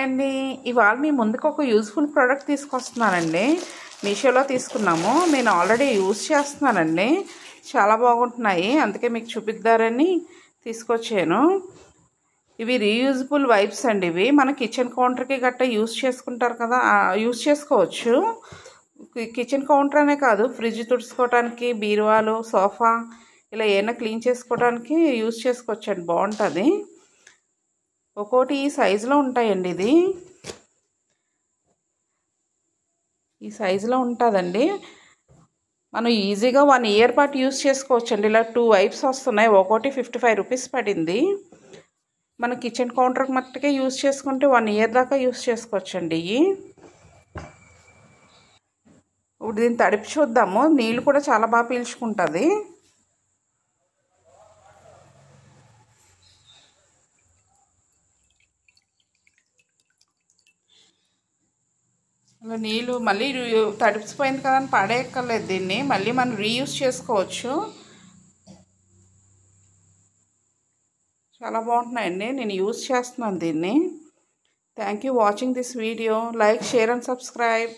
Hi అండి. ఇవాళ మీ ముందుకు ఒక యూజ్ఫుల్ ప్రోడక్ట్ తీసుకొస్తున్నానండి. మీషోలో తీసుకున్నాము. నేను ఆల్రెడీ యూజ్ చేస్తున్నానండి. చాలా బాగుంటున్నాయి, అందుకే మీకు చూపిద్దారని తీసుకొచ్చాను. ఇవి రీయూజబుల్ వైప్స్ అండి. ఇవి మన కిచెన్ కౌంటర్కి గట్టా యూజ్ చేసుకుంటారు కదా, యూజ్ చేసుకోవచ్చు. కిచెన్ కౌంటర్ అనే కాదు, ఫ్రిడ్జ్ తుడుచుకోవడానికి, బీరువాలు, సోఫా ఇలా ఏమైనా క్లీన్ చేసుకోవడానికి యూజ్ చేసుకోవచ్చండి. బాగుంటుంది. ఒక్కోటి ఈ సైజులో ఉంటాయండి. ఈ సైజులో ఉంటుందండి. మనం ఈజీగా 1 ఇయర్ పాటు యూజ్ చేసుకోవచ్చండి. ఇలా 2 వైప్స్ వస్తున్నాయి. ఒక్కోటి 55 రూపీస్ పడింది. మన కిచెన్ కౌంటర్కి మట్టుకే యూజ్ చేసుకుంటే 1 ఇయర్ దాకా యూజ్ చేసుకోవచ్చండి. ఇప్పుడు దీన్ని తడిపి చూద్దాము. నీళ్ళు కూడా చాలా బాగా పీల్చుకుంటుంది. అలా నీళ్ళు మళ్ళీ తడిపిపోయింది కదా అని పడేయక్కర్లేదు. దీన్ని మళ్ళీ మనం రీయూజ్ చేసుకోవచ్చు. చాలా బాగుంటున్నాయండి. నేను యూజ్ చేస్తున్నాను దీన్ని. Thank you watching this video. Like, share and subscribe.